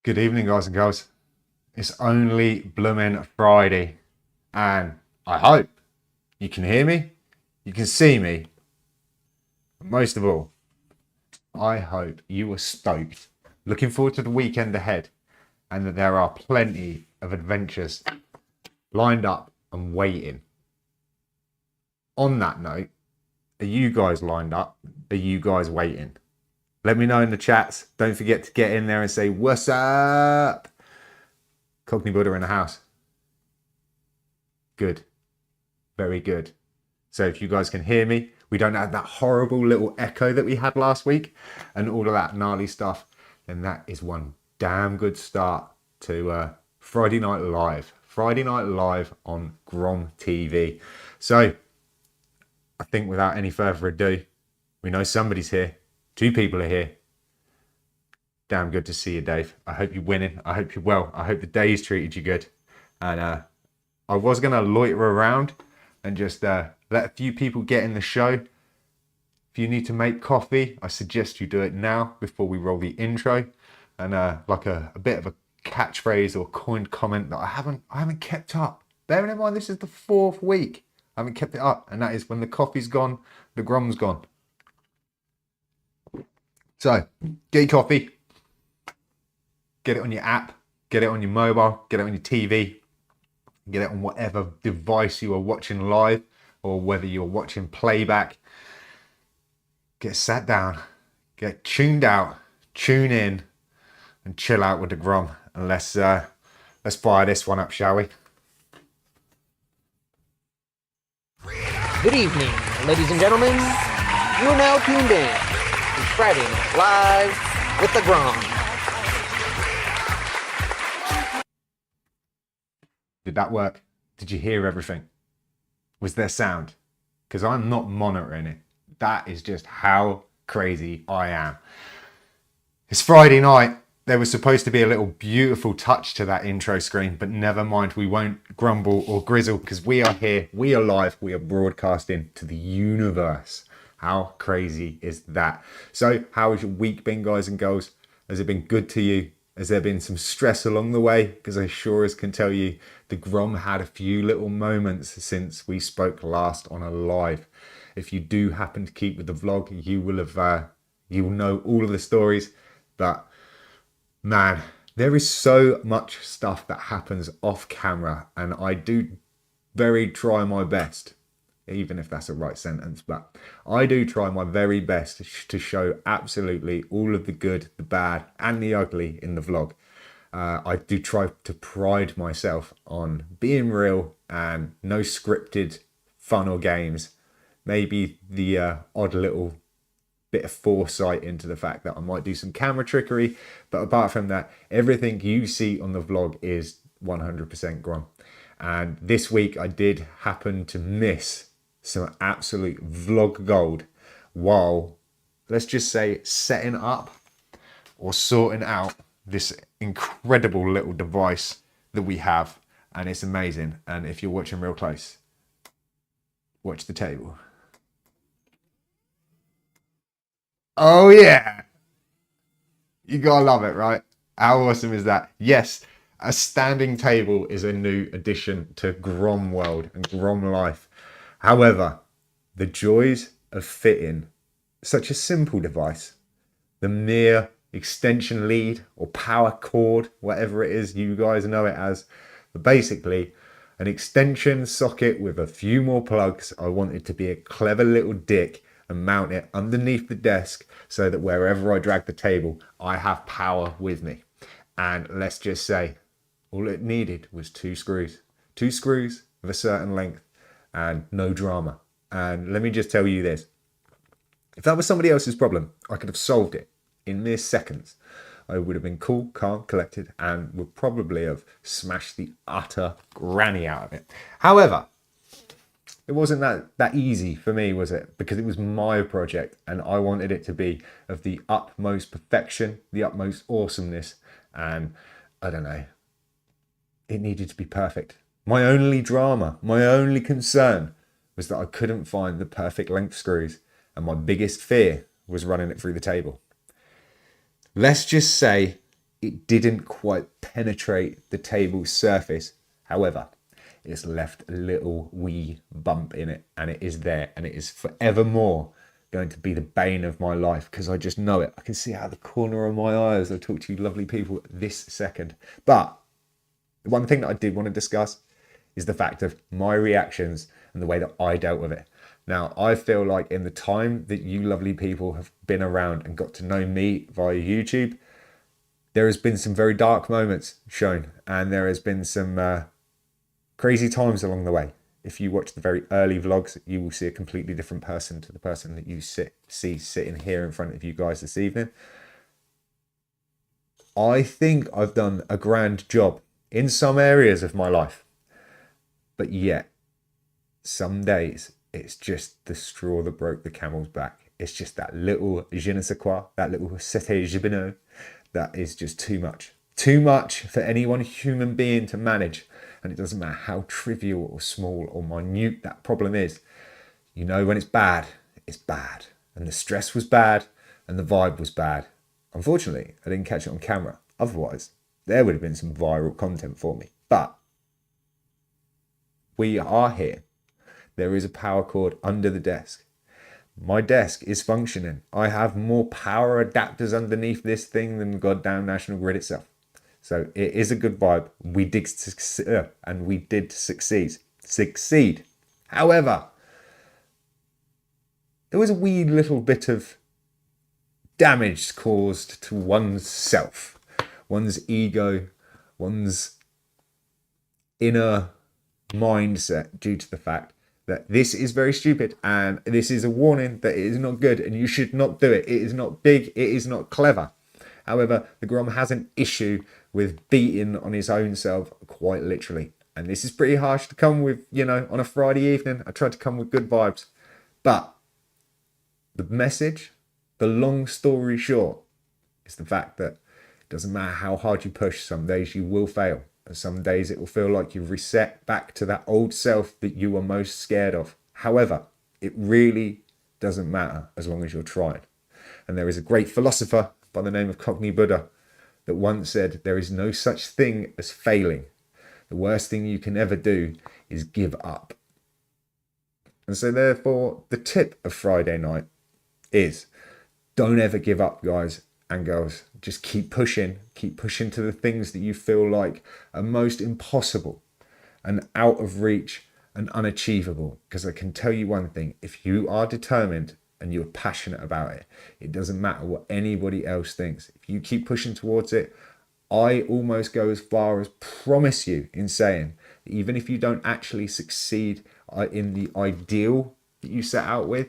Good evening, guys and girls. It's only bloomin' Friday, and I hope you can hear me, you can see me, but most of all, I hope you are stoked, looking forward to the weekend ahead, and that there are plenty of adventures lined up and waiting. On that note, are you guys lined up? Are you guys waiting? Let me know in the chats. Don't forget to get in there and say, "What's up?" Cockney Buddha in the house. Good. Very good. So if you guys can hear me, we don't have that horrible little echo that we had last week and all of that gnarly stuff, then that is one damn good start to Friday Night Live. Friday Night Live on GromTV. So I think without any further ado, we know somebody's here. Two people are here. Damn good to see you, Dave. I hope you're winning. I hope you're well. I hope the day's treated you good. And I was going to loiter around and just let a few people get in the show. If you need to make coffee, I suggest you do it now before we roll the intro. And like a bit of a catchphrase or coined comment that I haven't kept up. Bearing in mind this is the 4th week. I haven't kept it up, and that is when the coffee's gone, the Grom's gone. So get your coffee, get it on your app, get it on your mobile, get it on your TV, get it on whatever device you are watching live, or whether you're watching playback. Get sat down, get tuned out, tune in, and chill out with the Grom. And let's fire this one up, shall we? Good evening, ladies and gentlemen. You are now tuned in to Friday Night Live with the Grom. Did that work? Did you hear everything? Was there sound? Because I'm not monitoring it. That is just how crazy I am. It's Friday night. There was supposed to be a little beautiful touch to that intro screen, but never mind, we won't grumble or grizzle because we are here, we are live, we are broadcasting to the universe. How crazy is that? So, how has your week been, guys and girls? Has it been good to you? Has there been some stress along the way? Because I sure as can tell you, the Grom had a few little moments since we spoke last on a live. If you do happen to keep with the vlog, you will know all of the stories, but man, there is so much stuff that happens off camera, and I do very try my best, even if that's a right sentence, but I do try my very best to show absolutely all of the good, the bad, and the ugly in the vlog. I do try to pride myself on being real and no scripted fun or games. Maybe the odd little bit of foresight into the fact that I might do some camera trickery, but apart from that, everything you see on the vlog is 100% Grom. And this week I did happen to miss some absolute vlog gold while, let's just say, setting up or sorting out this incredible little device that we have, and it's amazing. And if you're watching real close, watch the table. Oh yeah, you gotta love it, right? How awesome is that? Yes, a standing table is a new addition to Grom world and Grom life. However, the joys of fitting such a simple device, the mere extension lead or power cord, whatever it is you guys know it as, but basically an extension socket with a few more plugs. I want it to be a clever little dick and mount it underneath the desk so that wherever I drag the table, I have power with me. And let's just say, all it needed was 2 screws. 2 screws of a certain length and no drama. And let me just tell you this. If that was somebody else's problem, I could have solved it in mere seconds. I would have been cool, calm, collected, and would probably have smashed the utter granny out of it. However, it wasn't that easy for me, was it? Because it was my project and I wanted it to be of the utmost perfection, the utmost awesomeness, and I don't know, it needed to be perfect. My only drama, my only concern was that I couldn't find the perfect length screws, and my biggest fear was running it through the table. Let's just say it didn't quite penetrate the table's surface. However, it's left a little wee bump in it, and it is there, and it is forevermore going to be the bane of my life, because I just know it. I can see it out of the corner of my eye as I talk to you lovely people this second. But the one thing that I did want to discuss is the fact of my reactions and the way that I dealt with it. Now, I feel like in the time that you lovely people have been around and got to know me via YouTube, there has been some very dark moments shown, and there has been some crazy times along the way. If you watch the very early vlogs, you will see a completely different person to the person that you see sitting here in front of you guys this evening. I think I've done a grand job in some areas of my life, but yet some days it's just the straw that broke the camel's back. It's just that little je ne sais quoi, that little c'était je bino, that is just too much. Too much for any one human being to manage. And it doesn't matter how trivial or small or minute that problem is. You know when it's bad, it's bad. And the stress was bad and the vibe was bad. Unfortunately, I didn't catch it on camera. Otherwise, there would have been some viral content for me. But we are here. There is a power cord under the desk. My desk is functioning. I have more power adapters underneath this thing than the goddamn National Grid itself. So it is a good vibe. We did succeed. However, there was a wee little bit of damage caused to one's self, one's ego, one's inner mindset, due to the fact that this is very stupid, and this is a warning that it is not good and you should not do it. It is not big, it is not clever. However, the Grom has an issue with beating on his own self, quite literally. And this is pretty harsh to come with, on a Friday evening. I tried to come with good vibes. But the message, the long story short, is the fact that it doesn't matter how hard you push, some days you will fail. And some days it will feel like you've reset back to that old self that you were most scared of. However, it really doesn't matter as long as you're trying. And there is a great philosopher by the name of Cogni Buddha that once said, there is no such thing as failing. The worst thing you can ever do is give up. And so therefore, the tip of Friday night is, don't ever give up, guys and girls. Just keep pushing to the things that you feel like are most impossible and out of reach and unachievable. Because I can tell you one thing, if you are determined and you're passionate about it, it doesn't matter what anybody else thinks. If you keep pushing towards it, I almost go as far as promise you in saying that even if you don't actually succeed in the ideal that you set out with,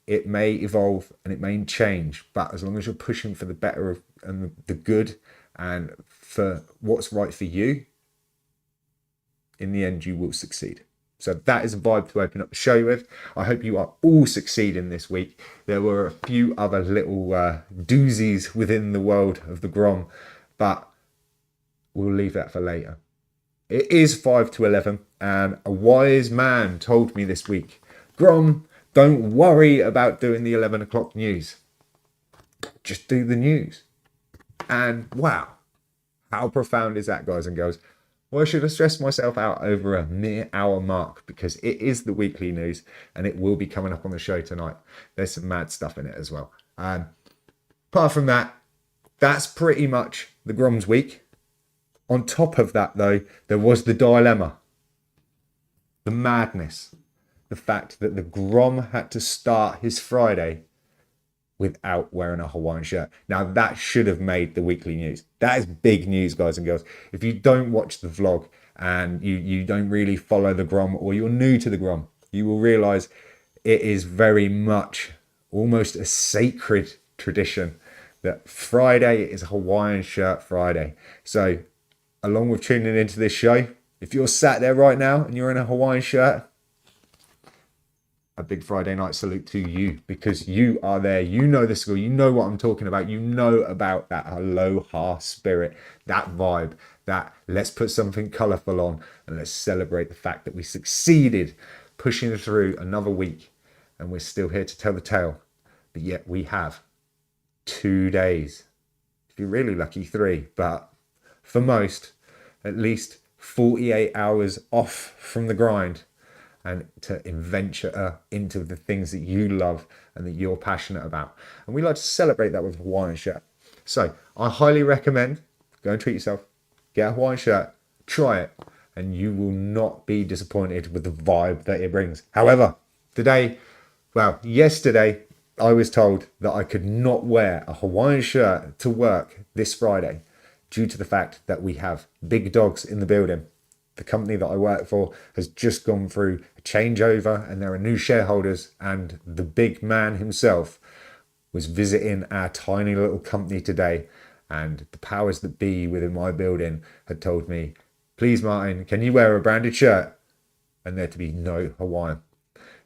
it may evolve and it may change. But as long as you're pushing for the better and the good and for what's right for you, in the end, you will succeed. So that is a vibe to open up the show with. I hope you are all succeeding this week. There were a few other little doozies within the world of the Grom, but we'll leave that for later. It is 5 to 11, and a wise man told me this week, Grom, don't worry about doing the 11 o'clock news. Just do the news. And wow, how profound is that, guys and girls? Why should I stress myself out over a mere hour mark? Because it is the weekly news and it will be coming up on the show tonight. There's some mad stuff in it as well. Apart from that, that's pretty much the Grom's week. On top of that, though, there was the dilemma, the madness, the fact that the Grom had to start his Friday without wearing a Hawaiian shirt. Now, that should have made the weekly news. That is big news, guys and girls. If you don't watch the vlog and you don't really follow the Grom, or you're new to the Grom, you will realize it is very much almost a sacred tradition that Friday is Hawaiian shirt Friday. So along with tuning into this show, if you're sat there right now and you're in a Hawaiian shirt, a big Friday night salute to you, because you are there. You know the school. You know what I'm talking about. You know about that aloha spirit, that vibe, that let's put something colourful on and let's celebrate the fact that we succeeded pushing through another week and we're still here to tell the tale. But yet we have 2 days, if you're really lucky, 3. But for most, at least 48 hours off from the grind and to venture into the things that you love and that you're passionate about. And we like to celebrate that with a Hawaiian shirt. So I highly recommend, go and treat yourself, get a Hawaiian shirt, try it, and you will not be disappointed with the vibe that it brings. However, yesterday, I was told that I could not wear a Hawaiian shirt to work this Friday due to the fact that we have big dogs in the building. The company that I work for has just gone through a changeover and there are new shareholders, and the big man himself was visiting our tiny little company today, and the powers that be within my building had told me, please Martin, can you wear a branded shirt? And there to be no Hawaiian.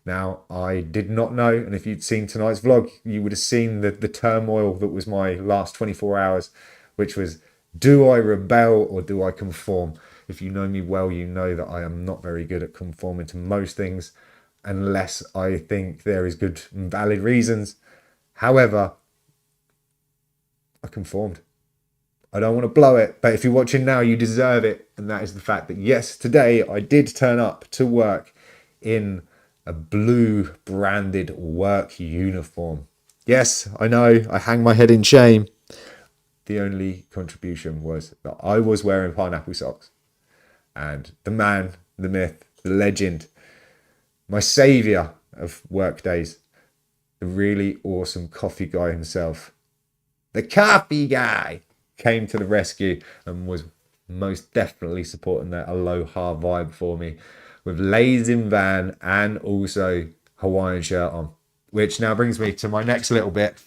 Now, I did not know, and if you'd seen tonight's vlog, you would have seen the turmoil that was my last 24 hours, which was, do I rebel or do I conform? If you know me well, you know that I am not very good at conforming to most things unless I think there is good and valid reasons. However, I conformed. I don't want to blow it, but if you're watching now, you deserve it. And that is the fact that, yes, today I did turn up to work in a blue branded work uniform. Yes, I know, I hang my head in shame. The only contribution was that I was wearing pineapple socks. And the man, the myth, the legend, my saviour of work days, the really awesome coffee guy himself, the coffee guy, came to the rescue and was most definitely supporting that Aloha vibe for me, with Lays in van and also Hawaiian shirt on. Which now brings me to my next little bit.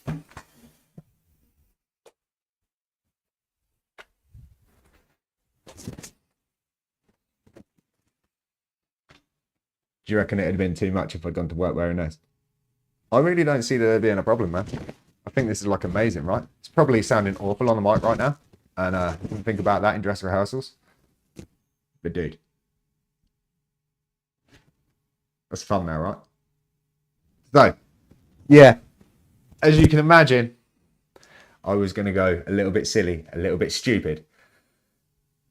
Do you reckon it had been too much if I'd gone to work wearing this? I really don't see there being a problem, man. I think this is like amazing, right? It's probably sounding awful on the mic right now. And you can think about that in dress rehearsals. But dude, that's fun now, right? So, yeah, as you can imagine, I was going to go a little bit silly, a little bit stupid.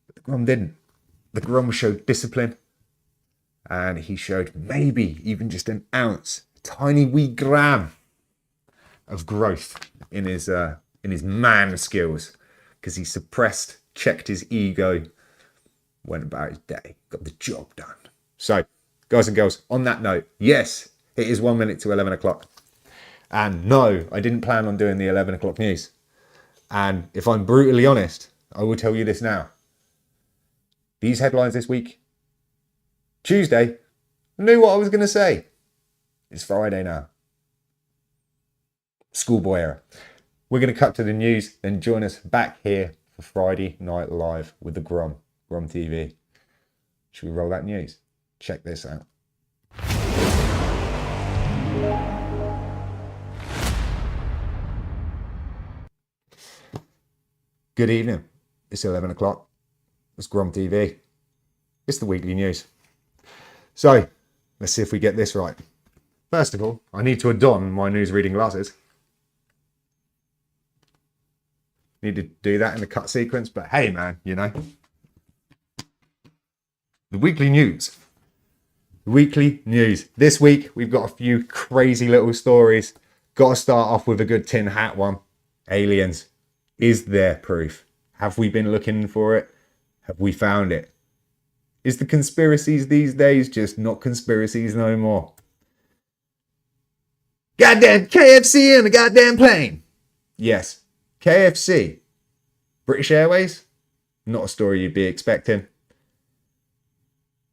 But the Grom didn't. The Grom showed discipline. And he showed maybe even just an ounce, tiny wee gram of growth in his man skills, because he suppressed, checked his ego, went about his day, got the job done. So, guys and girls, on that note, yes, it is 1 minute to 11 o'clock. And no, I didn't plan on doing the 11 o'clock news. And if I'm brutally honest, I will tell you this now. These headlines this week, Tuesday, I knew what I was going to say. It's Friday now. Schoolboy era. We're going to cut to the news, then join us back here for Friday Night Live with the GromTV. Should we roll that news? Check this out. Good evening. It's 11 o'clock. It's GromTV. It's the weekly news. So, let's see if we get this right. First of all, I need to adorn my news reading glasses. Need to do that in the cut sequence, but hey man, you know. The weekly news. The weekly news. This week, we've got a few crazy little stories. Got to start off with a good tin hat one. Aliens. Is there proof? Have we been looking for it? Have we found it? Is the conspiracies these days just not conspiracies no more? Goddamn KFC in a goddamn plane. Yes, KFC. British Airways? Not a story you'd be expecting.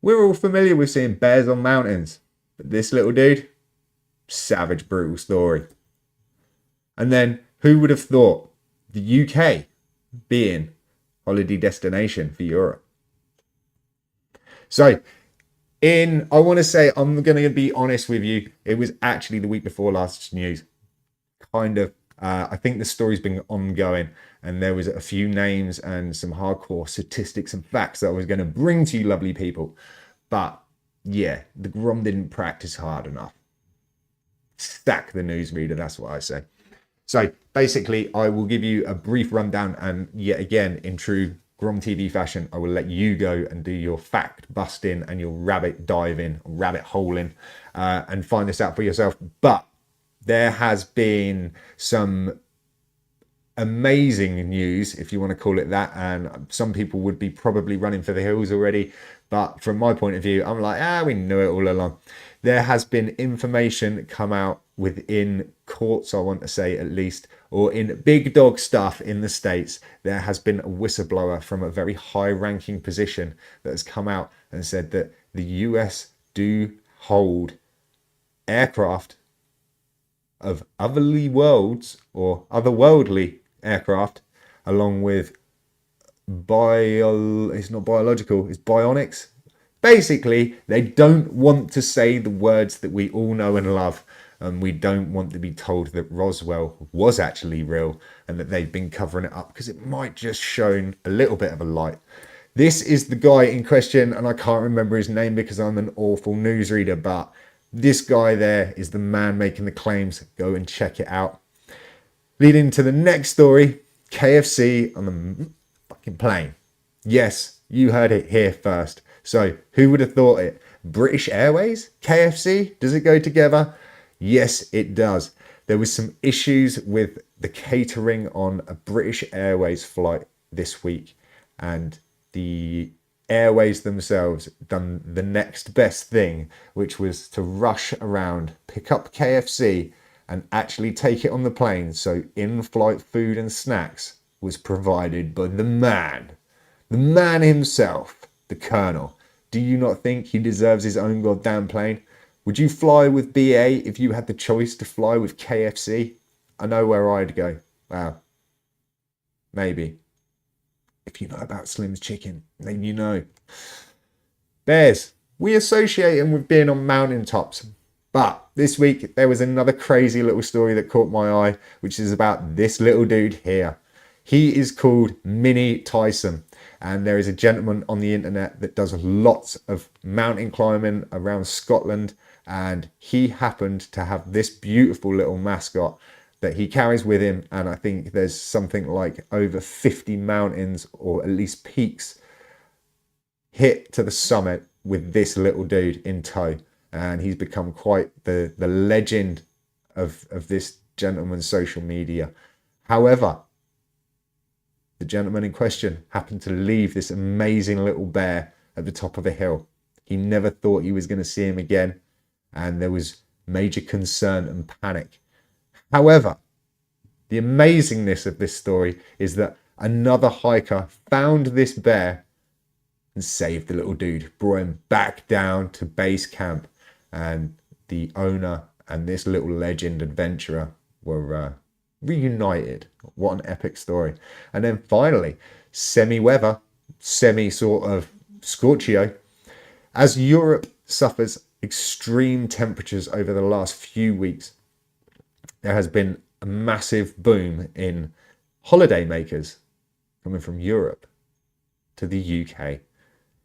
We're all familiar with seeing bears on mountains. But this little dude? Savage, brutal story. And then, who would have thought the UK being holiday destination for Europe? So, I want to say, I'm going to be honest with you, it was actually the week before last news. Kind of, I think the story's been ongoing, and there was a few names and some hardcore statistics and facts that I was going to bring to you lovely people. But, yeah, the Grom didn't practice hard enough. Stack the newsreader, that's what I say. So basically, I will give you a brief rundown, and yet again, in true GromTV fashion, I will let you go and do your fact busting and your rabbit diving, rabbit holing, and find this out for yourself. But there has been some amazing news, if you want to call it that, and some people would be probably running for the hills already, but from my point of view, I'm like, we knew it all along. There has been information come out within courts, I want to say at least, or in big dog stuff in the States. There has been a whistleblower from a very high ranking position that has come out and said that the US do hold aircraft of otherworldly aircraft, along with it's not biological, it's bionics. Basically, they don't want to say the words that we all know and love, and we don't want to be told that Roswell was actually real and that they've been covering it up, because it might just shine a little bit of a light. This is the guy in question, and I can't remember his name because I'm an awful newsreader, but this guy there is the man making the claims. Go and check it out. Leading to the next story, KFC on the fucking plane. Yes, you heard it here first. So who would have thought it? British Airways? KFC? Does it go together? Yes, it does. There was some issues with the catering on a British Airways flight this week, and the Airways themselves done the next best thing, which was to rush around, pick up KFC and actually take it on the plane. So in-flight food and snacks was provided by the man himself, the Colonel. Do you not think he deserves his own goddamn plane? Would you fly with BA if you had the choice to fly with KFC? I know where I'd go. Wow. Maybe. If you know about Slim's Chicken, then you know. Bears. We associate them with being on mountaintops. But this week, there was another crazy little story that caught my eye, which is about this little dude here. He is called Mini Tyson. And there is a gentleman on the internet that does lots of mountain climbing around Scotland. And he happened to have this beautiful little mascot that he carries with him. And I think there's something like over 50 mountains, or at least peaks, hit to the summit with this little dude in tow. And he's become quite the legend of this gentleman's social media. However, the gentleman in question happened to leave this amazing little bear at the top of a hill. He never thought he was going to see him again, and there was major concern and panic. However, the amazingness of this story is that another hiker found this bear and saved the little dude, brought him back down to base camp, and the owner and this little legend adventurer were reunited. What an epic story. And then finally, semi-weather, sort of Scorchio. As Europe suffers extreme temperatures over the last few weeks, there has been a massive boom in holiday makers coming from Europe to the UK.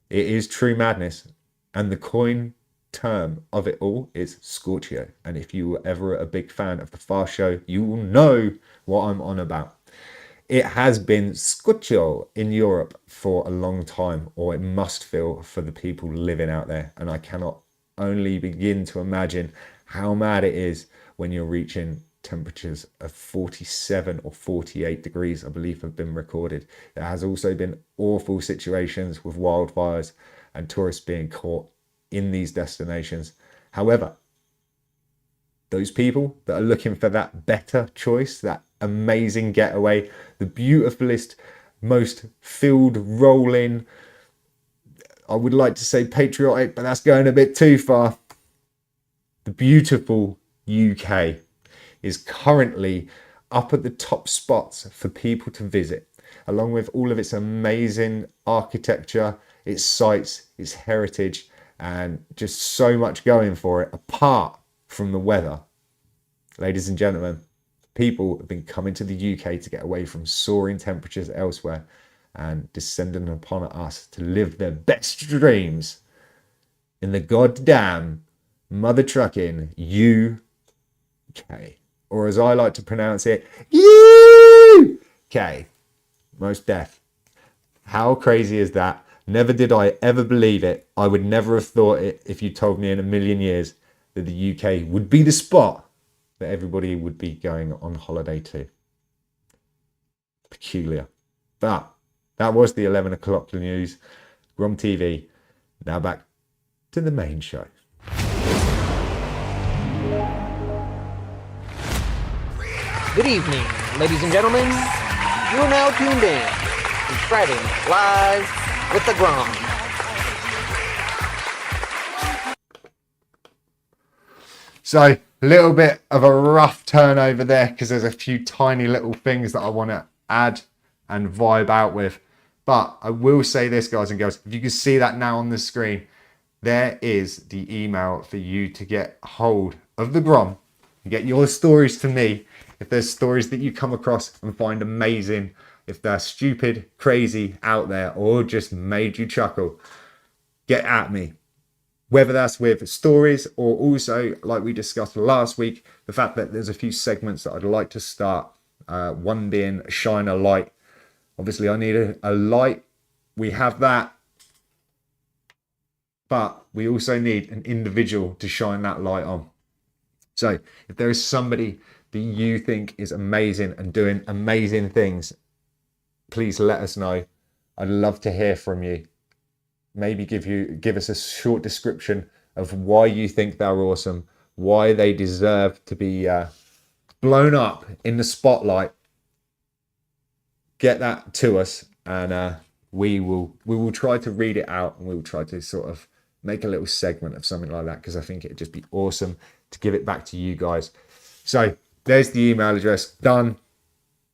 It is true madness, and the coin term of it all is Scorchio. And if you were ever a big fan of the Far Show, you will know what I'm on about. It has been Scorchio in Europe for a long time, or it must feel for the people living out there. And I cannot only begin to imagine how mad it is when you're reaching temperatures of 47 or 48 degrees, I believe, have been recorded. There has also been awful situations with wildfires and tourists being caught in these destinations. However, those people that are looking for that better choice, that amazing getaway, the beautifulest, most field rolling, I would like to say patriotic, but that's going a bit too far. The beautiful UK is currently up at the top spots for people to visit, along with all of its amazing architecture, its sites, its heritage, and just so much going for it, apart from the weather. Ladies and gentlemen, people have been coming to the UK to get away from soaring temperatures elsewhere and descending upon us to live their best dreams in the goddamn mother trucking UK. or as I like to pronounce it, UK. Most deaf. How crazy is that? Never did I ever believe it. I would never have thought it if you told me in a million years that the UK would be the spot that everybody would be going on holiday to. Peculiar. But that was the 11 o'clock news. GromTV. Now back to the main show. Good evening, ladies and gentlemen. You are now tuned in to Friday Night Live with the Grom. So a little bit of a rough turnover there because there's a few tiny little things that I want to add and vibe out with. But I will say this, guys and girls, if you can see that now on the screen, there is the email for you to get hold of the Grom and get your stories to me. If there's stories that you come across and find amazing, if they're stupid, crazy, out there, or just made you chuckle, get at me. Whether that's with stories or also, like we discussed last week, the fact that there's a few segments that I'd like to start. One being shine a light. Obviously, I need a light. We have that. But we also need an individual to shine that light on. So if there is somebody that you think is amazing and doing amazing things, please let us know. I'd love to hear from you. Maybe give us a short description of why you think they're awesome, why they deserve to be blown up in the spotlight. Get that to us, and we will try to read it out, and we will try to sort of make a little segment of something like that, because I think it'd just be awesome to give it back to you guys. So there's the email address done.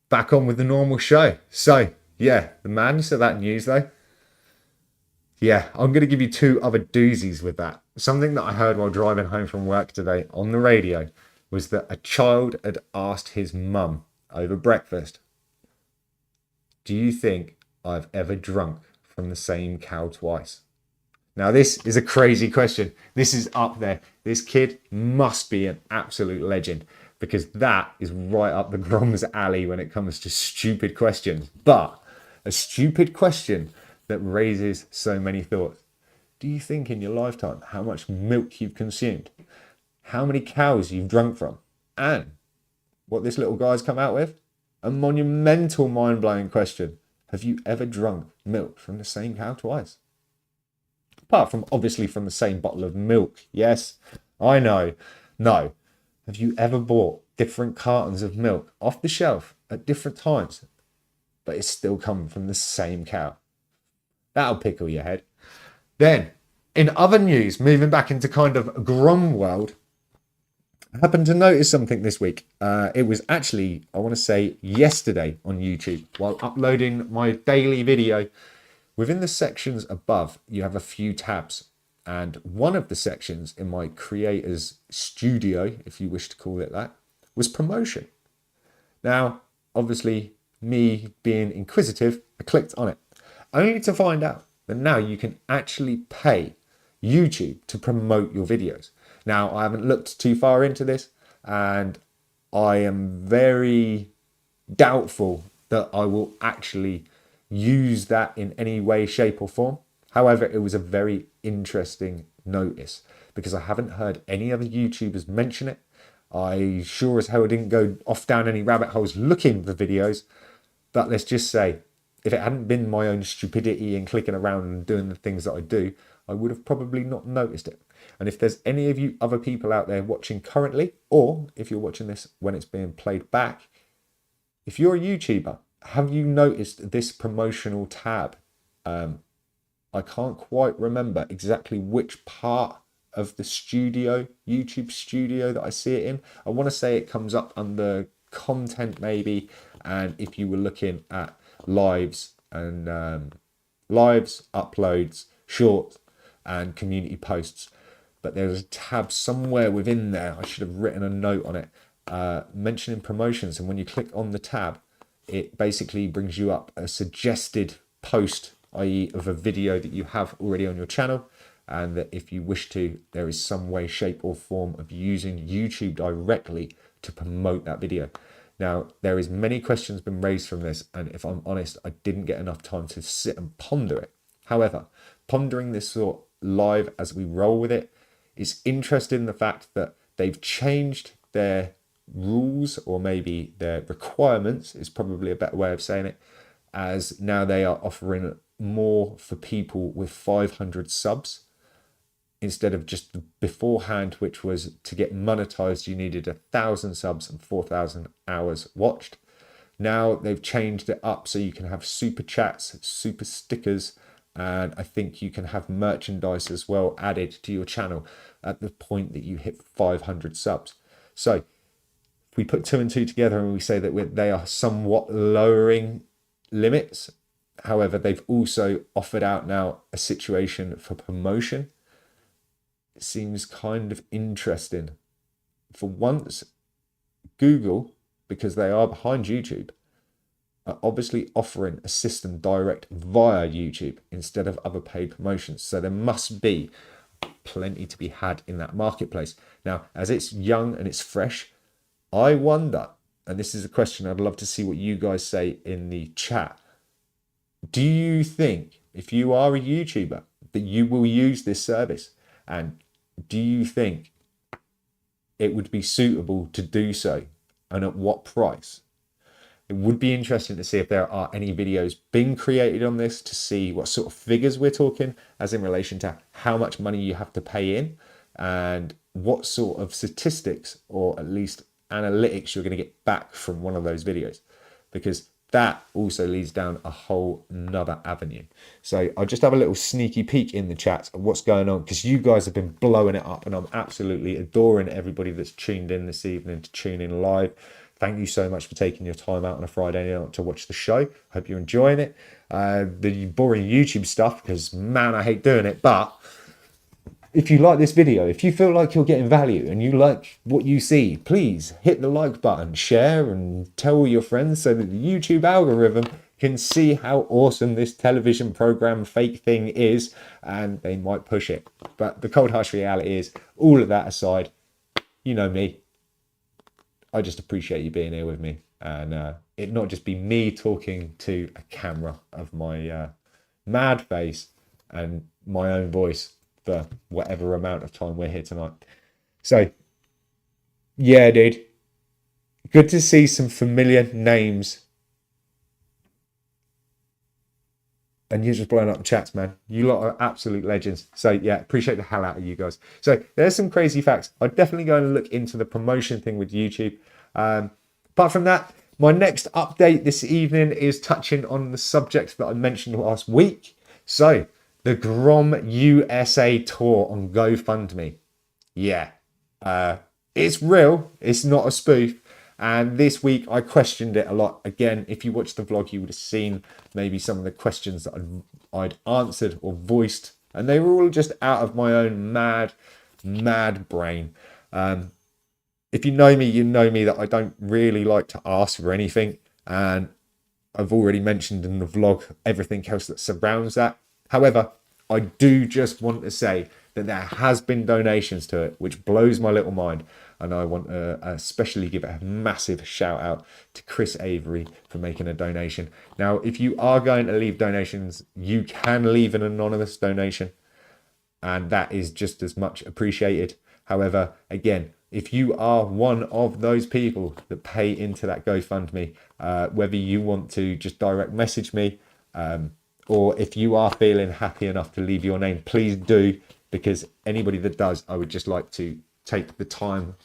Back on with the normal show. So yeah, the madness of that news though. Yeah, I'm going to give you two other doozies with that. Something that I heard while driving home from work today on the radio was that a child had asked his mum over breakfast, "Do you think I've ever drunk from the same cow twice?" Now, this is a crazy question. This is up there. This kid must be an absolute legend, because that is right up the Grom's alley when it comes to stupid questions. But a stupid question that raises so many thoughts. Do you think in your lifetime how much milk you've consumed? How many cows you've drunk from? And what this little guy's come out with? A monumental, mind-blowing question. Have you ever drunk milk from the same cow twice? Apart from, obviously, from the same bottle of milk. Yes, I know. No. Have you ever bought different cartons of milk off the shelf at different times, but it's still come from the same cow? That'll pickle your head. Then, in other news, moving back into kind of Grom world, I happened to notice something this week. It was actually, I want to say, yesterday on YouTube, while uploading my daily video. Within the sections above, you have a few tabs. And one of the sections in my creator's studio, if you wish to call it that, was promotion. Now, obviously, me being inquisitive, I clicked on it, only to find out that now you can actually pay YouTube to promote your videos. Now, I haven't looked too far into this, and I am very doubtful that I will actually use that in any way, shape or form. However, it was a very interesting notice, because I haven't heard any other YouTubers mention it. I sure as hell didn't go off down any rabbit holes looking for videos. But let's just say, if it hadn't been my own stupidity and clicking around and doing the things that I do, I would have probably not noticed it. And if there's any of you other people out there watching currently, or if you're watching this when it's being played back, if you're a YouTuber, have you noticed this promotional tab? I can't quite remember exactly which part of the studio, YouTube studio, that I see it in. I want to say it comes up under content maybe, and if you were looking at lives and lives, uploads, shorts and community posts, but there's a tab somewhere within there. I should have written a note on it mentioning promotions, and when you click on the tab, it basically brings you up a suggested post, i.e. of a video that you have already on your channel, and that if you wish to, there is some way, shape or form of using YouTube directly to promote that video. Now, there is many questions been raised from this, and if I'm honest, I didn't get enough time to sit and ponder it. However, pondering this sort live as we roll with it, it's interesting the fact that they've changed their rules, or maybe their requirements is probably a better way of saying it, as now they are offering more for people with 500 subs instead of just beforehand, which was to get monetized you needed 1,000 subs and 4,000 hours watched. Now they've changed it up so you can have super chats, super stickers, and I think you can have merchandise as well added to your channel at the point that you hit 500 subs. So if we put 2 and 2 together and we say that they are somewhat lowering limits, however, they've also offered out now a situation for promotion. It seems kind of interesting. For once, Google, because they are behind YouTube, are obviously offering a system direct via YouTube instead of other paid promotions. So there must be plenty to be had in that marketplace. Now, as it's young and it's fresh, I wonder, and this is a question I'd love to see what you guys say in the chat. Do you think, if you are a YouTuber, that you will use this service? And do you think it would be suitable to do so? And at what price? It would be interesting to see if there are any videos being created on this, to see what sort of figures we're talking, as in relation to how much money you have to pay in and what sort of statistics or at least analytics you're going to get back from one of those videos, because that also leads down a whole nother avenue. So I'll just have a little sneaky peek in the chat of what's going on, because you guys have been blowing it up and I'm absolutely adoring everybody that's tuned in this evening to tune in live. Thank you so much for taking your time out on a Friday night to watch the show. Hope you're enjoying it. The boring YouTube stuff, because man, I hate doing it. But if you like this video, if you feel like you're getting value and you like what you see, please hit the like button, share and tell all your friends so that the YouTube algorithm can see how awesome this television program fake thing is, and they might push it. But the cold harsh reality is, all of that aside, you know me, I just appreciate you being here with me, and it not just be me talking to a camera of my mad face and my own voice for whatever amount of time we're here tonight. So yeah, dude, good to see some familiar names, and you're just blowing up the chats, man. You lot are absolute legends. So yeah, appreciate the hell out of you guys. So there's some crazy facts. I'd definitely go and look into the promotion thing with YouTube. Apart from that, my next update this evening is touching on the subject that I mentioned last week. So the Grom USA tour on GoFundMe. Yeah, it's real. It's not a spoof. And this week I questioned it a lot. Again, if you watched the vlog, you would have seen maybe some of the questions that I'd answered or voiced. And they were all just out of my own mad brain. If you know me that I don't really like to ask for anything. And I've already mentioned in the vlog everything else that surrounds that. However, I do just want to say that there has been donations to it, which blows my little mind. And I want to especially give a massive shout out to Chris Avery for making a donation. Now, if you are going to leave donations, you can leave an anonymous donation, and that is just as much appreciated. However, again, if you are one of those people that pay into that GoFundMe, whether you want to just direct message me, or if you are feeling happy enough to leave your name, please do, because anybody that does, I would just like to take the time,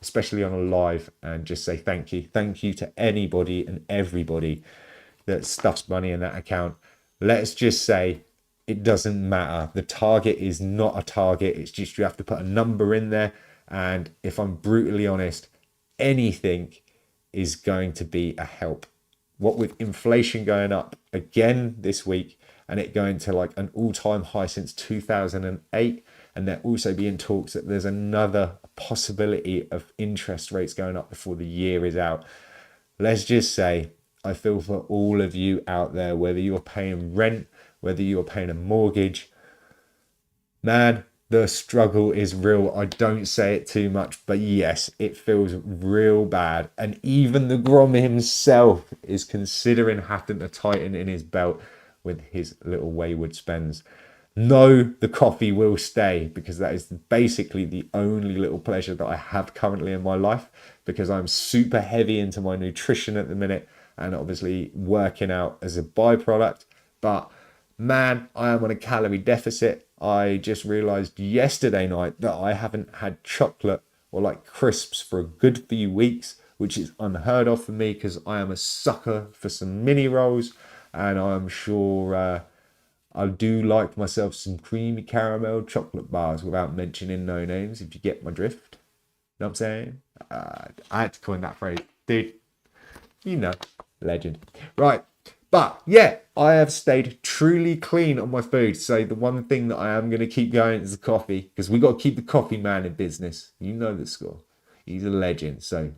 especially on a live, and just say thank you. Thank you to anybody and everybody that stuffs money in that account. Let's just say it doesn't matter. The target is not a target. It's just you have to put a number in there. And if I'm brutally honest, anything is going to be a help. What with inflation going up again this week and it going to like an all-time high since 2008, and there also being talks that there's another possibility of interest rates going up before the year is out. Let's just say I feel for all of you out there, whether you're paying rent, whether you're paying a mortgage, man, the struggle is real. I don't say it too much, but yes, it feels real bad. And even the Grom himself is considering having to tighten in his belt with his little wayward spends. No, the coffee will stay, because that is basically the only little pleasure that I have currently in my life, because I'm super heavy into my nutrition at the minute and obviously working out as a byproduct. But man, I am on a calorie deficit. I just realized yesterday night that I haven't had chocolate or like crisps for a good few weeks, which is unheard of for me, because I am a sucker for some mini rolls, and I'm sure I do like myself some creamy caramel chocolate bars, without mentioning no names, if you get my drift. You know what I'm saying? I had to coin that phrase. Dude, you know, legend. Right. But yeah, I have stayed truly clean on my food. So the one thing that I am going to keep going is the coffee, because we got to keep the coffee man in business. You know the score. He's a legend. So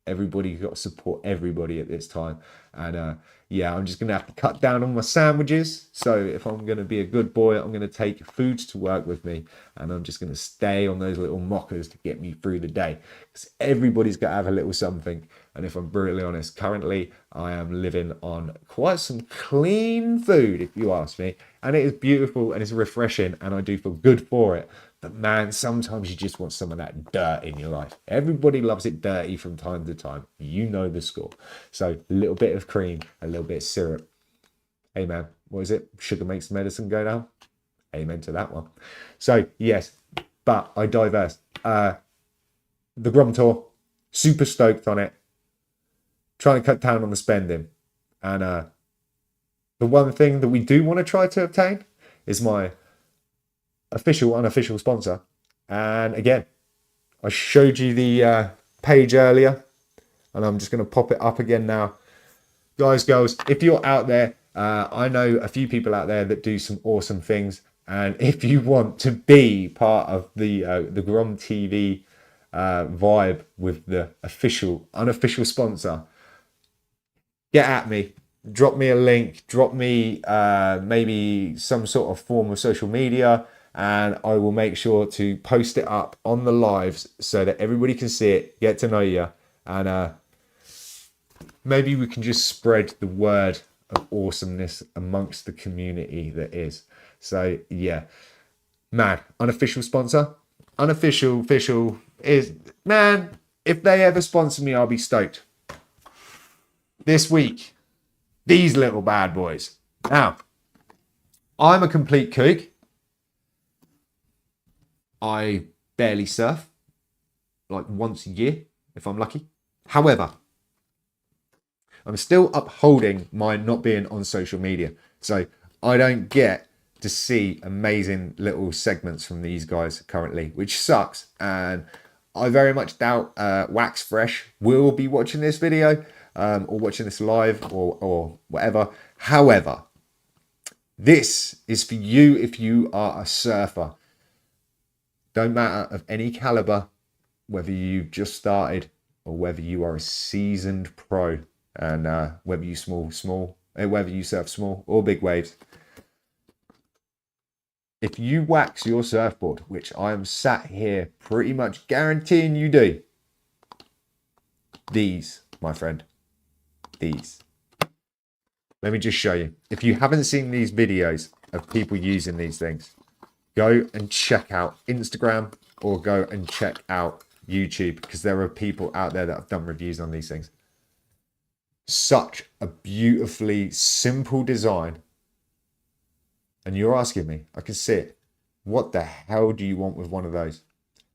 everybody's got to support everybody at this time. And yeah, I'm just going to have to cut down on my sandwiches. So if I'm going to be a good boy, I'm going to take foods to work with me. And I'm just going to stay on those little mockers to get me through the day. Because everybody's got to have a little something. And if I'm brutally honest, currently I am living on quite some clean food, if you ask me. And it is beautiful and it's refreshing, and I do feel good for it. But man, sometimes you just want some of that dirt in your life. Everybody loves it dirty from time to time. You know the score. So a little bit of cream, a little bit of syrup. Hey man, what is it? Sugar makes medicine go down. Amen to that one. So yes, but I diverse. The Grom tour, super stoked on it. Trying to cut down on the spending. And the one thing that we do want to try to obtain is my official, unofficial sponsor. And again, I showed you the page earlier, and I'm just going to pop it up again now. Guys, girls, if you're out there, I know a few people out there that do some awesome things. And if you want to be part of the GromTV vibe with the official, unofficial sponsor, get at me. Drop me a link. Drop me maybe some sort of form of social media, and I will make sure to post it up on the lives so that everybody can see it, get to know you, and maybe we can just spread the word of awesomeness amongst the community that is. So yeah, man, unofficial sponsor, unofficial, official is, man, if they ever sponsor me, I'll be stoked. This week, these little bad boys. Now, I'm a complete kook. I barely surf, like once a year, if I'm lucky. However, I'm still upholding my not being on social media. So I don't get to see amazing little segments from these guys currently, which sucks. And I very much doubt Wax Fresh will be watching this video or watching this live or whatever. However, this is for you if you are a surfer. Don't matter of any caliber, whether you've just started or whether you are a seasoned pro, and whether you whether you surf small or big waves. If you wax your surfboard, which I am sat here pretty much guaranteeing you do, these, my friend, these. Let me just show you. If you haven't seen these videos of people using these things, go and check out Instagram or go and check out YouTube, because there are people out there that have done reviews on these things. Such a beautifully simple design. And you're asking me, I can see it, what the hell do you want with one of those?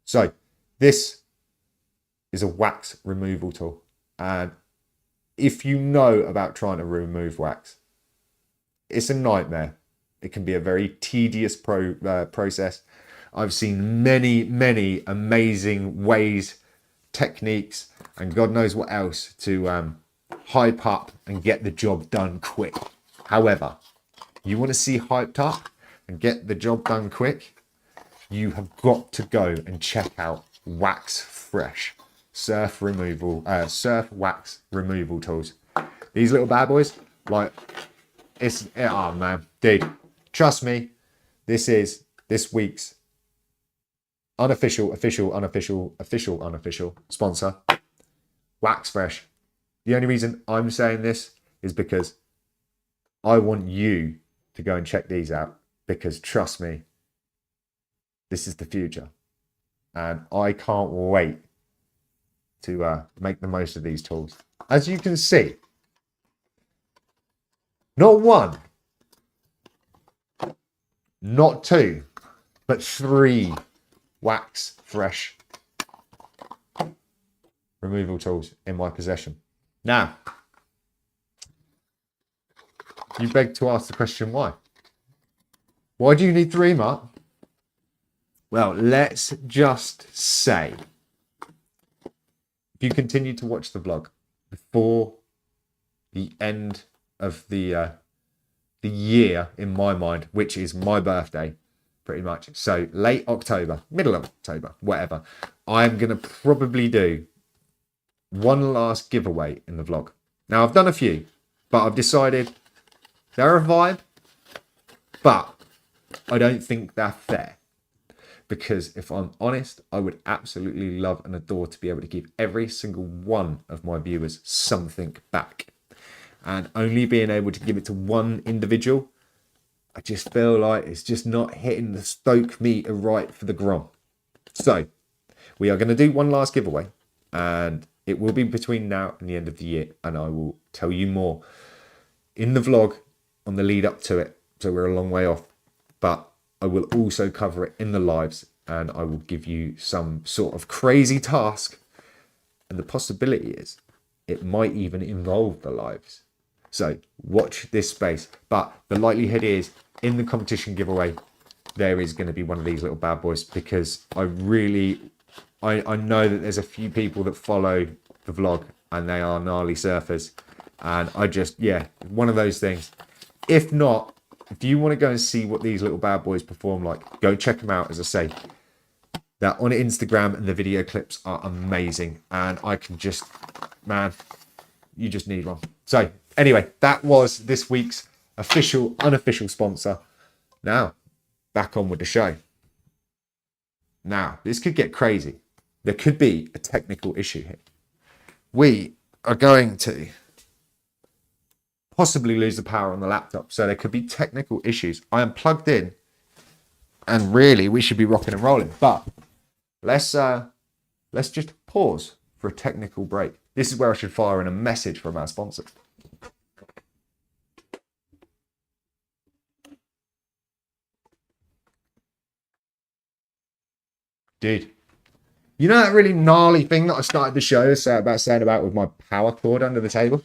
So this is a wax removal tool. And if you know about trying to remove wax, it's a nightmare. It can be a very tedious process. I've seen many amazing ways, techniques, and God knows what else to hype up and get the job done quick. However, you want to see hyped up and get the job done quick, you have got to go and check out Wax Fresh surf wax removal tools. These little bad boys, like, oh man, dude, trust me, this is this week's unofficial, official, unofficial, official, unofficial sponsor, Wax Fresh. The only reason I'm saying this is because I want you to go and check these out, because trust me, this is the future. And I can't wait to make the most of these tools. As you can see, not one, not two, but 3 Wax Fresh removal tools in my possession. Now, you beg to ask the question, why? Why do you need 3, Mark? Well, let's just say, if you continue to watch the vlog before the end of the year, in my mind, which is my birthday, pretty much. So late October, middle of October, whatever. I'm going to probably do one last giveaway in the vlog. Now, I've done a few, but I've decided they're a vibe, but I don't think they're fair. Because if I'm honest, I would absolutely love and adore to be able to give every single one of my viewers something back. And only being able to give it to one individual, I just feel like it's just not hitting the stoke meter right for the Grom. So we are going to do one last giveaway, and it will be between now and the end of the year. And I will tell you more in the vlog on the lead up to it. So we're a long way off, but I will also cover it in the lives, and I will give you some sort of crazy task. And the possibility is it might even involve the lives. So watch this space. But the likelihood is in the competition giveaway, there is going to be one of these little bad boys, because I know that there's a few people that follow the vlog and they are gnarly surfers. And I just, yeah, one of those things. If not, if you want to go and see what these little bad boys perform like, go check them out. As I say, they're on Instagram and the video clips are amazing. And I can just, man, you just need one. So anyway, that was this week's official, unofficial sponsor. Now, back on with the show. Now, this could get crazy. There could be a technical issue here. We are going to possibly lose the power on the laptop. So there could be technical issues. I am plugged in and really we should be rocking and rolling. But let's just pause for a technical break. This is where I should fire in a message from our sponsor. Dude, you know that really gnarly thing that I started the show saying about with my power cord under the table?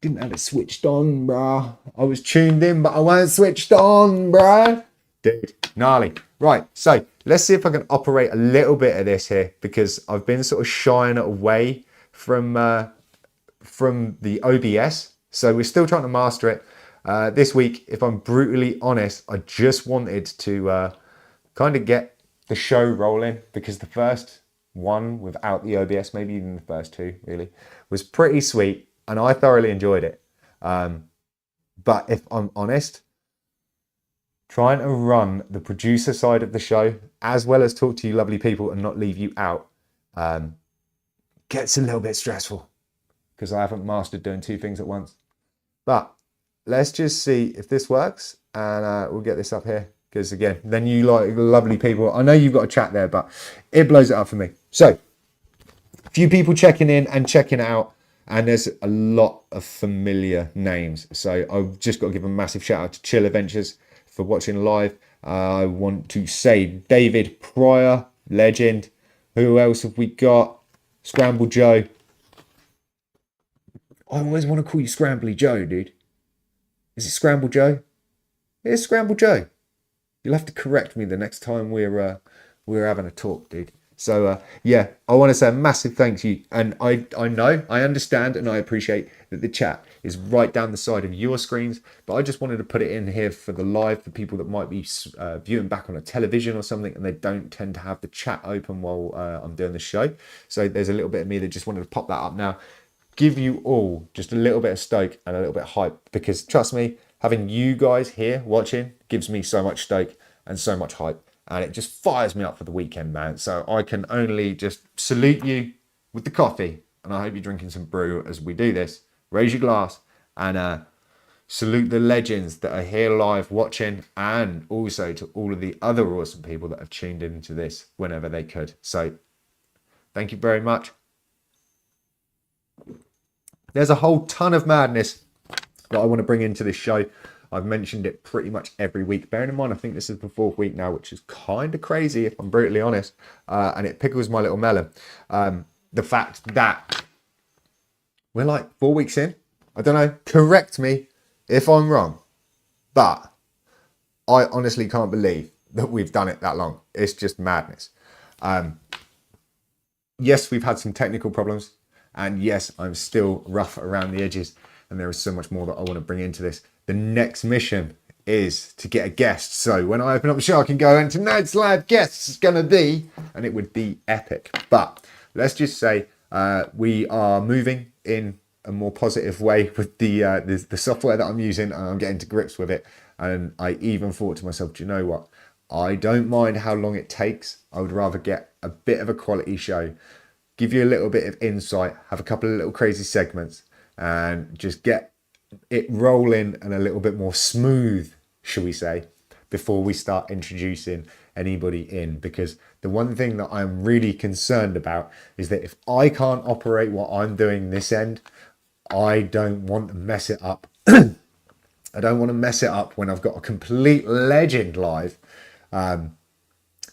Didn't have it switched on, bruh. I was tuned in, but I wasn't switched on, bruh. Dude, gnarly. Right, so let's see if I can operate a little bit of this here, because I've been sort of shying it away from the OBS. So we're still trying to master it. This week, if I'm brutally honest, I just wanted to kind of get the show rolling, because the first one without the OBS, maybe even the first 2 really, was pretty sweet. And I thoroughly enjoyed it. But if I'm honest, trying to run the producer side of the show, as well as talk to you lovely people and not leave you out, gets a little bit stressful, because I haven't mastered doing 2 things at once. But let's just see if this works, and we'll get this up here. Because again, then you like lovely people. I know you've got a chat there, but it blows it up for me. So, a few people checking in and checking out. And there's a lot of familiar names. So I've just got to give a massive shout out to Chill Adventures for watching live. I want to say David Pryor, legend. Who else have we got? Scramble Joe. I always want to call you Scrambly Joe, dude. Is it Scramble Joe? It is Scramble Joe. You'll have to correct me the next time we're having a talk, dude. So, yeah, I want to say a massive thank you. And I know, I understand, and I appreciate that the chat is right down the side of your screens. But I just wanted to put it in here for the live, for people that might be viewing back on a television or something, and they don't tend to have the chat open while I'm doing the show. So there's a little bit of me that just wanted to pop that up now. Give you all just a little bit of stoke and a little bit of hype. Because trust me, having you guys here watching gives me so much stoke and so much hype. and it just fires me up for the weekend, man. So I can only just salute you with the coffee, and I hope you're drinking some brew as we do this. Raise your glass and salute the legends that are here live watching, and also to all of the other awesome people that have tuned into this whenever they could. So thank you very much. There's a whole ton of madness that I want to bring into this show. I've mentioned it pretty much every week. Bearing in mind, I think this is the 4th week now, which is kind of crazy if I'm brutally honest. And it pickles my little melon. The fact that we're like 4 weeks in. I don't know. Correct me if I'm wrong. But I honestly can't believe that we've done it that long. It's just madness. Yes, we've had some technical problems. And yes, I'm still rough around the edges. And there is so much more that I want to bring into this. The next mission is to get a guest. So when I open up the show, I can go, and tonight's live guest is going to be, and it would be epic. But let's just say we are moving in a more positive way with the software that I'm using, and I'm getting to grips with it. And I even thought to myself, do you know what? I don't mind how long it takes. I would rather get a bit of a quality show, give you a little bit of insight, have a couple of little crazy segments, and just get it rolling and a little bit more smooth, shall we say, before we start introducing anybody in. Because the one thing that I'm really concerned about is that if I can't operate what I'm doing this end, I don't want to mess it up. I don't want to mess it up when I've got a complete legend live, and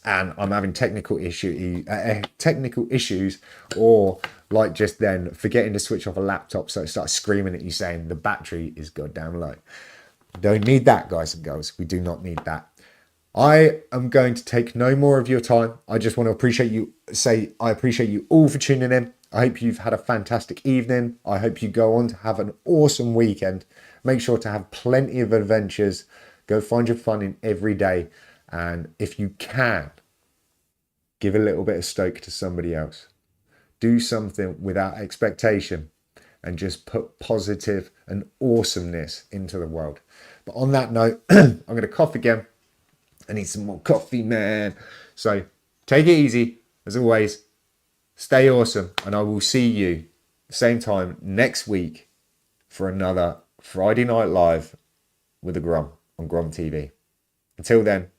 I'm having technical issues, or like just then forgetting to switch off a laptop, so it starts screaming at you saying the battery is goddamn low. Don't need that, guys and girls. We do not need that. I am going to take no more of your time. I just want to I appreciate you all for tuning in. I hope you've had a fantastic evening. I hope you go on to have an awesome weekend. Make sure to have plenty of adventures. Go find your fun in every day. And if you can, give a little bit of stoke to somebody else. Do something without expectation and just put positive and awesomeness into the world. But on that note, I'm going to cough again. I need some more coffee, man. So take it easy. As always, stay awesome. And I will see you same time next week for another Friday Night Live with the Grom on GromTV. Until then,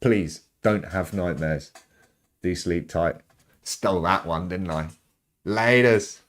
please don't have nightmares. Do sleep tight. Stole that one, didn't I? Laters.